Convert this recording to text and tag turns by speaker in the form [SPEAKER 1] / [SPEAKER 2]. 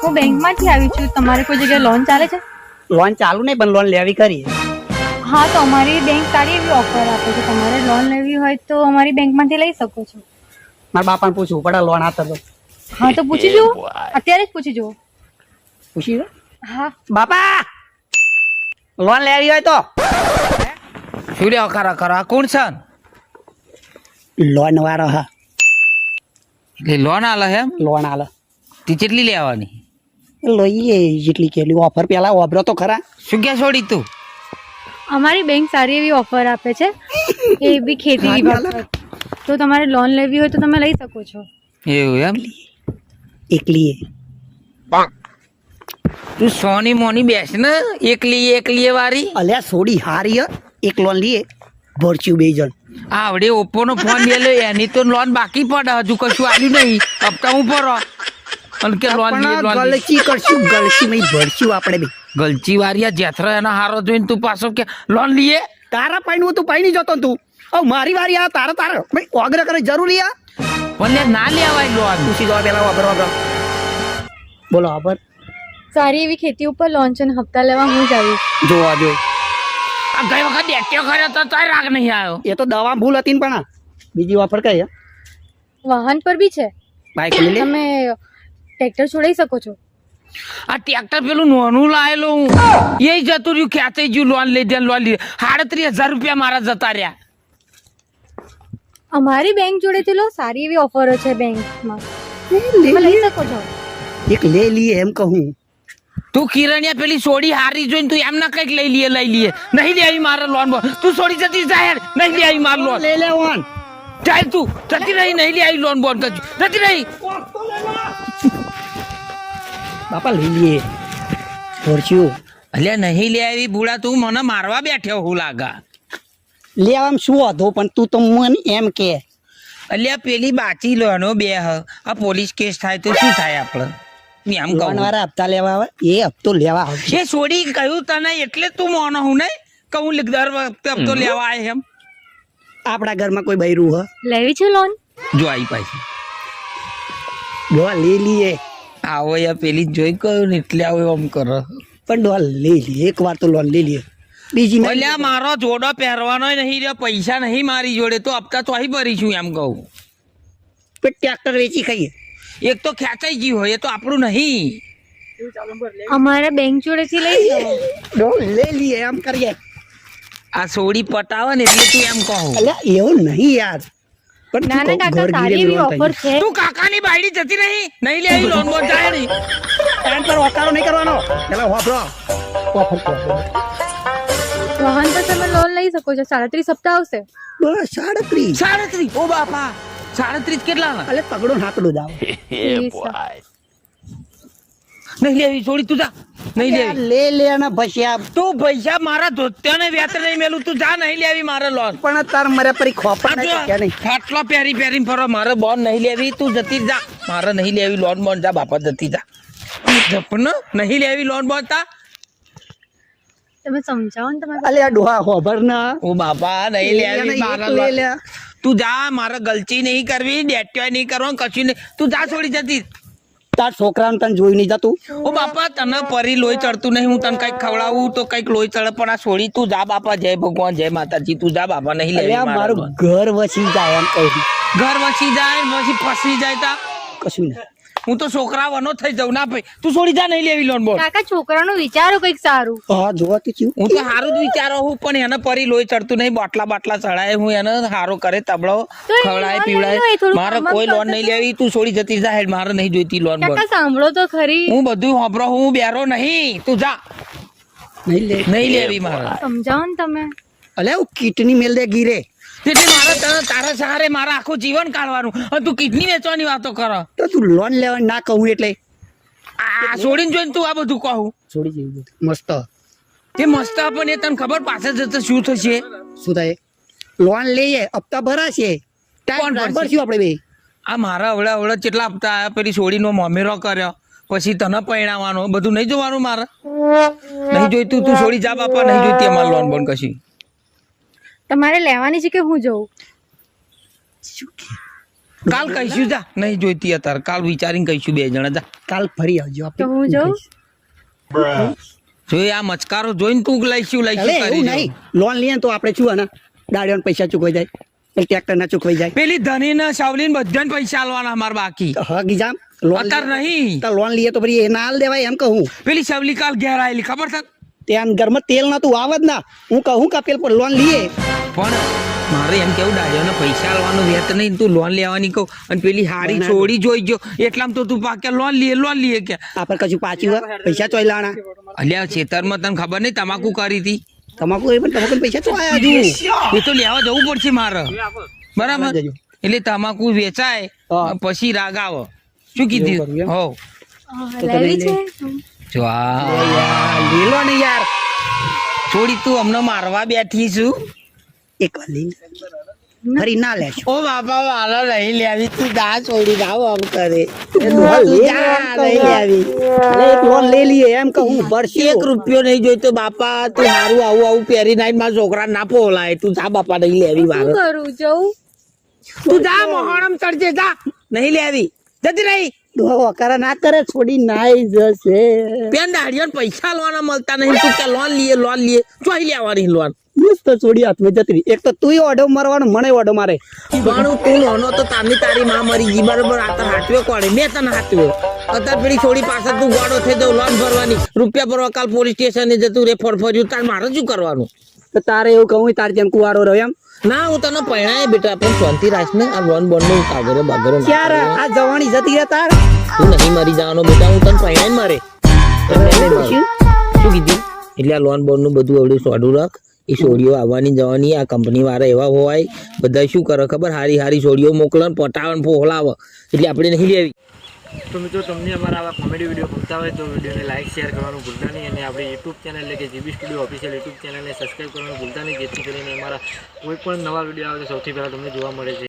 [SPEAKER 1] હું બેંકમાંથી આવી છું. તમારે કોઈ જગ્યાએ લોન ચાલે છે?
[SPEAKER 2] લોન ચાલુ નહીં પણ લોન લેવી કરી.
[SPEAKER 1] હા, તો અમારી બેંક સારી એવી ઓફર આપે છે. તમારે લોન લેવી હોય તો અમારી બેંકમાંથી લઈ શકો છો.
[SPEAKER 2] મારા બાપાને પૂછવું પડે લોન આપતો તો.
[SPEAKER 1] હા, તો પૂછી જુઓ, અત્યારે જ પૂછી જુઓ.
[SPEAKER 2] પૂછી લો.
[SPEAKER 1] હા
[SPEAKER 2] બાપા લોન લેવી હોય તો
[SPEAKER 3] શું લે ખરા કોણ છે
[SPEAKER 2] લોન વાળો હા
[SPEAKER 3] એટલે લોન આલે એમ
[SPEAKER 2] લોન આલે
[SPEAKER 3] તી કેટલી લેવાની
[SPEAKER 2] લઈએ જેટલી કેટલી ઓફર પેલા વાપરો તો ખરા.
[SPEAKER 3] શું કે છોડી તું
[SPEAKER 1] અમારી બેંક સારી એવી ઓફર આપે છે, એ બી ખેતી વિભાગ પર. તો તમારે લોન લેવી હોય તો તમે લઈ શકો છો.
[SPEAKER 3] એવું એમ
[SPEAKER 2] એકલી
[SPEAKER 3] તું સોની મોની બેસ ને એકલી વારી
[SPEAKER 2] અલ્યા સોડી હારી એક લોન લઈએ ભરચ્યું બે જણ.
[SPEAKER 3] આવડે ઓપ્પો નો ફોન લે એની તો લોન બાકી પડે હજુ કશું આવ્યું નહીં હપ્તા હું ભરો અને કે લોન
[SPEAKER 2] ગલચી કરશું ગલચી નહીં ભરચ્યું આપણે બી
[SPEAKER 3] ગલચી વારિયા જેથરા એના હારો જોઈને તું પાછો કે લોન લીએ
[SPEAKER 2] તારા પાણી તું પાણી જતો તું મારી વારી આ તારા ભાઈ ઓગર કરે જરૂરી આ
[SPEAKER 3] ભલે ના લેવાય લોન
[SPEAKER 2] પૂછી દો પેલા વાપર બોલો વાપર
[SPEAKER 1] સારી એવી ખેતી ઉપર લોન છે ને હપ્તા લેવા હું જ આવીશ.
[SPEAKER 2] જોવા જો
[SPEAKER 3] આ ગઈ વખત દેખ્યો ખર્યો તો તોય રાગ નહીં આવ્યો
[SPEAKER 2] એ તો દવા ભૂલ હતી ને પણ બીજી વાપર કઈ
[SPEAKER 1] વાહન પર બી છે,
[SPEAKER 2] બાઈક લઈ લે
[SPEAKER 1] તમે ટ્રેક્ટર છોડાઈ શકો છો.
[SPEAKER 3] આ ટ્રેક્ટર પેલું નોનું લાયેલું હું એ જતું રહ્યું ખેંચાઈ ગયું લોન લઈ દે 37,000 રૂપિયા મારા જતા રહ્યા.
[SPEAKER 1] અમારી બેંક જોડેથી લો, સારી એવી ઓફરો છે બેંકમાં, તમે લઈ શકો છો.
[SPEAKER 2] એક લે લીએ એમ કહું
[SPEAKER 3] તું કિરણિયા પેલી સોડી હારી જોઈને તું એમના કઈક લઈ લઈએ નહીં લે આવી મારે લોન તું સોડી જતી જાહેર નહીં લે આવી મારે લોન
[SPEAKER 2] લે લે ઓન
[SPEAKER 3] ચાલ તું જતી રહી નહીં લે આવી લોન બોન કરજો જતી રહી
[SPEAKER 2] બાપા લઈ લઈએ ભરચ્યું
[SPEAKER 3] અલ્યા નહીં લે આવી બુડા તું મને મારવા બેઠ્યો હું લાગા
[SPEAKER 2] લે આમ શું હતો પણ તું તો મને એમ કે
[SPEAKER 3] અલ્યા પેલી બાચી લોનો બે આ પોલીસ કેસ થાય તો શું થાય આપણે એમ
[SPEAKER 2] લોન
[SPEAKER 3] કહું
[SPEAKER 2] વાળા હપ્તા લેવા આવે એ હપ્તો લેવા આવશે
[SPEAKER 3] એ છોડી કહ્યું તને એટલે તું મોનો હું નહીં કહું દર વખતે હપ્તો લેવા આવે એમ
[SPEAKER 2] આપણા ઘરમાં કોઈ બૈરું હ
[SPEAKER 1] લેવી છે લોન?
[SPEAKER 3] જો આવી પાછી
[SPEAKER 2] ડોલ લઈ લઈએ
[SPEAKER 3] આવો યા પેલી જોઈ કહ્યું ને એટલે આવો એમ કરો
[SPEAKER 2] પણ ડોલ લઈ લઈએ એક વાર તો લોન લઈ લઈએ બીજી નહીં.
[SPEAKER 3] અલ્યા મારો જોડો પહેરવાનો નહીં રહ્યો પૈસા નહીં મારી જોડે તો હપ્તા તો અહીં ભરીશું એમ કહું
[SPEAKER 2] પણ ટ્રેક્ટર વેચી ખાઈએ
[SPEAKER 3] એક તો ખેંચાઈ ગયું હોય એ તો આપણું નહીં
[SPEAKER 1] અમારા બેંક જોડેથી લઈ જાઓ.
[SPEAKER 2] ડોલ લઈ લઈએ એમ કરીએ.
[SPEAKER 3] આ સોડી પટાવે ને એટલે તું એમ કહું
[SPEAKER 2] અલ્યા એવું નહીં યાર પણ
[SPEAKER 1] ના ના કાકા, સારી એવી ઓફર છે.
[SPEAKER 3] તું કાકાની બાયડી જતી નહીં લે આવી લોન બોન જાય નહીં
[SPEAKER 2] ટાઈમ પર ઓકારો નહીં કરવાનો પેલા વાપરો ઓફર
[SPEAKER 1] વાહન પર તમે લોન લઈ શકો છો. 37 હપ્તા આવશે.
[SPEAKER 2] બસ 37
[SPEAKER 3] 37 ઓ બાપા 37 કેટલા
[SPEAKER 2] અલે તગડો નાકડો જાવ
[SPEAKER 3] નહીં લેવી છોડી તું જા નહીં લેવી
[SPEAKER 2] લે લે અને ભસ્યા
[SPEAKER 3] તું પૈસા મારા ધોત્યાને વ્યાત નહીં મેલું તું જા નહીં લેવી મારે લોન
[SPEAKER 2] પણ તાર મરે પરી ખોપા નહીં કે નહીં
[SPEAKER 3] ખાટલો પહેરી ફરો મારે બોન નહીં લેવી તું જતી જા મારે નહીં લેવી લોન બોન જા બાપા જતી જા જપન નહીં લેવી લોન બોન તા
[SPEAKER 1] તમે સમજાવો ને તમે.
[SPEAKER 2] અલે આ ડોહા હોભર ના
[SPEAKER 3] ઓ બાપા નહીં લેવી મારા
[SPEAKER 2] લે
[SPEAKER 3] લોન
[SPEAKER 2] લે
[SPEAKER 3] તું જા મારે ગલતી નહીં કરવી ડેટ્યોય નહીં કરવાનું કશું નહીં તું જા છોડી જતી
[SPEAKER 2] તાર છોકરાને તને જોઈ નહીં જતું
[SPEAKER 3] ઓ બાપા તને પરી લોહી ચડતું નહીં હું તને કઈક ખવડાવું તો કઈક લોહી ચડે પણ આ છોડી તું જા બાપા જય ભગવાન જય માતાજી તું જા બાપા નહીં
[SPEAKER 2] અલે
[SPEAKER 3] લેવી
[SPEAKER 2] આ
[SPEAKER 3] મારા
[SPEAKER 2] મારું
[SPEAKER 3] લોન.
[SPEAKER 2] ઘર વસી જાય એમ કહું
[SPEAKER 3] ઘર વસી જાય પછી ફસી જાય તા
[SPEAKER 2] કશું નહીં
[SPEAKER 3] હું તો છોકરા વનો થઈ જાઉં ના ભાઈ તું છોડી જા નહીં લેવી લોન બોલ
[SPEAKER 1] કાકા, છોકરાનું વિચારો કઈક સારું.
[SPEAKER 2] હા જોવા તો ચીવું
[SPEAKER 3] હું તો હારું જ વિચારો હું પણ એને પરી લોહી ચડતું નહીં બાટલા ચડાય હું એને હારો કરે તબળો
[SPEAKER 1] તો એ
[SPEAKER 3] ખવડાય
[SPEAKER 1] લોન
[SPEAKER 3] પીવડાય
[SPEAKER 1] લઈ લો, એ થોડું
[SPEAKER 3] મારે
[SPEAKER 1] કામ
[SPEAKER 3] કોઈ લોન
[SPEAKER 1] કરશે
[SPEAKER 3] નહીં
[SPEAKER 1] તો.
[SPEAKER 3] લેવી તું છોડી જતી જા હેડ મારે નહીં જોઈતી લોન બોલ
[SPEAKER 1] કાકા સાંભળો તો ખરી.
[SPEAKER 3] હું બધું હોભરો હું બેરો નહીં તું જા
[SPEAKER 2] નહીં લે
[SPEAKER 3] નહીં લેવી મારે
[SPEAKER 1] સમજાવો ને તમે.
[SPEAKER 2] અલે હું કિડની મેલ દે ગીરે
[SPEAKER 3] એટલે મારે તારા સહારે મારા આખું જીવન કાઢવાનું અને તું કિડની વેચવાની વાતો કરો
[SPEAKER 2] તો તું લોન લેવા ના કહું એટલે
[SPEAKER 3] આ છોડીને જોઈને તું આ બધું કહું
[SPEAKER 2] છોડી જેવું બધું મસ્ત
[SPEAKER 3] તે મસ્ત પણ એ તને ખબર પાસે જતા શું થશે
[SPEAKER 2] શું થાય લોન લઈએ હપ્તા ભરાશે
[SPEAKER 3] કોણ
[SPEAKER 2] ટાઈમ
[SPEAKER 3] ભરશે?
[SPEAKER 2] ભરશું આપણે બે
[SPEAKER 3] આ મારા અવળા કેટલા હપ્તા આયા પેલી છોડીનો મમેરો કર્યો પછી તને પરણાવવાનો બધું નહીં જોવાનું મારે નહીં જોઈતું તું છોડી જા બાપા નહીં જોઈતી અમારે લોન બોન કશી
[SPEAKER 1] તમારે લેવાની છે કે હું જોઉં?
[SPEAKER 3] કાલ કહીશું જા નહીં જોઈતી અત્યારે કાલ વિચારીને કહીશું બે જણા જા
[SPEAKER 2] કાલ ફરી આવજો
[SPEAKER 1] તો હું જાઉં
[SPEAKER 3] જો આ મચકારો જોઈને તું લઈશું
[SPEAKER 2] અલે
[SPEAKER 3] કરી
[SPEAKER 2] એવું
[SPEAKER 3] જો.
[SPEAKER 2] નહીં લોન લઈએ ને તો આપણે શું આના દાડીઓના પૈસા ચૂકવાઈ જાય ટ્રેક્ટર ના ચૂકવાઈ જાય
[SPEAKER 3] પેલી ધની ને સાવલી બધાને પૈસા આલવાના અમાર બાકી
[SPEAKER 2] તો હા ગીજામ લોન
[SPEAKER 3] અત્યારે નહીં
[SPEAKER 2] તો લોન લઈએ તો પછી એ ના હાલ દેવાય એમ કહું
[SPEAKER 3] પેલી સાવલી કાલ ઘેર આવેલી ખબર છે
[SPEAKER 2] ત્યાં ઘરમાં તેલ ના તું આવત ના હું કહું કે પેલ પર લોન લઈએ
[SPEAKER 3] પણ મારે એમ કેવું ડાળીઓને પૈસા આલવાનું વેત નહીં તું લોન લેવાની કહું અને પેલી હારી છોડી જોઈ ગયો એટલામાં તો તું પાકે લોન લઈએ કે
[SPEAKER 2] આપણે કશું પાછી હોય પૈસા ચોઈ લાણા
[SPEAKER 3] અલ્યા ખેતરમાં તને ખબર નહીં તમાકુ કરી હતી
[SPEAKER 2] તમાકુ એ પણ તમાકુ પૈસા ચોયા હજુ
[SPEAKER 3] એ તો લેવા જવું પડશે મારે બરાબર
[SPEAKER 2] જજો.
[SPEAKER 3] એટલે તમાકુ વેચાય
[SPEAKER 2] હા.
[SPEAKER 3] પછી રાગ આવે શું કીધું
[SPEAKER 2] એવું કરવું એમ?
[SPEAKER 3] હો
[SPEAKER 1] લેવી છે
[SPEAKER 3] જો આ
[SPEAKER 2] લીલો ને યાર
[SPEAKER 3] છોડી તું અમને મારવા બેઠી છું
[SPEAKER 2] એક વાર લઈને ફરી ના લેશું
[SPEAKER 3] ઓ બાપા મારા નહીં લેવી તું દા છોડી દાવ આમ કરે
[SPEAKER 2] લોન લઈ લઈએ એમ કહું ભરશે
[SPEAKER 3] એક રૂપિયો નહીં જોઈતો બાપા તું હારું આવું પહેરી નાઈ મારા છોકરા ના પોલાય તું જા બાપા નહીં લેવી
[SPEAKER 1] શું
[SPEAKER 3] મારે
[SPEAKER 1] કરું જાઉં
[SPEAKER 3] તું જા મોહણમ ચડજે જા નહીં લેવી જતી રહી
[SPEAKER 2] વકારા ના કરે છોડી નાઈ જશે
[SPEAKER 3] પેન દાડીઓને પૈસા લેવાના મળતા નહીં તું કે લોન લઈએ ચોઈ લેવાની લોન
[SPEAKER 2] બસ તો છોડી હાથમાં જતી રહી. એક તો તુંય ઓઢો મારવાનો મને ઓઢો મારે
[SPEAKER 3] પણ તું નાનો તો તારી માં મરી ગઈ બરોબર આ તને હાથવે કોણે મેં તને હાથવ્યો અત્યારે પેલી છોડી પાસે તું ગોળો થઈ જાવ લોન ભરવાની રૂપિયા ભરવા કાલ પોલીસ સ્ટેશને જતું રે ફરફર્યું તાર મારે શું કરવાનું
[SPEAKER 2] તો તારે એવું કહું તાર જેમ કુવારો રહ્યો એમ
[SPEAKER 3] ના હું તને પૈણાય બેટા પણ શાંતિ રાખ ને આ લોન બોન નું કાગરે બાગરે ના
[SPEAKER 2] ક્યાર આ જવાની જતી રહે તાર
[SPEAKER 3] તું નહીં મરી જવાનો બેટા હું તને પૈણાય મરે શું કીધું એટલે આ લોન બોન નું બધું આવડું સોડું રાખ એ છોડીઓ આવવાની જવાની આ કંપની વાળા એવા હોય બધા શું કરે ખબર હારી છોડીઓ મોકલે પટાવન ફોલાવે એટલે આપણે નહીં લેવી
[SPEAKER 4] તો મિત્રો તમને અમારા આવા કોમેડી વિડીયો ગમતા હોય તો વિડીયોને લાઇક શેર કરવાનું ભૂલતા નહીં અને આપણી યુટ્યુબ ચેનલ એટલે કે જીબી સ્ટુડિયો ઓફિશિયલ યુટ્યુબ ચેનલને સબસ્ક્રાઈબ કરવાનું ભૂલતા નહીં જેથી કરીને અમારા કોઈ પણ નવા વિડીયો આવે તો સૌથી પહેલાં તમને જોવા મળે છે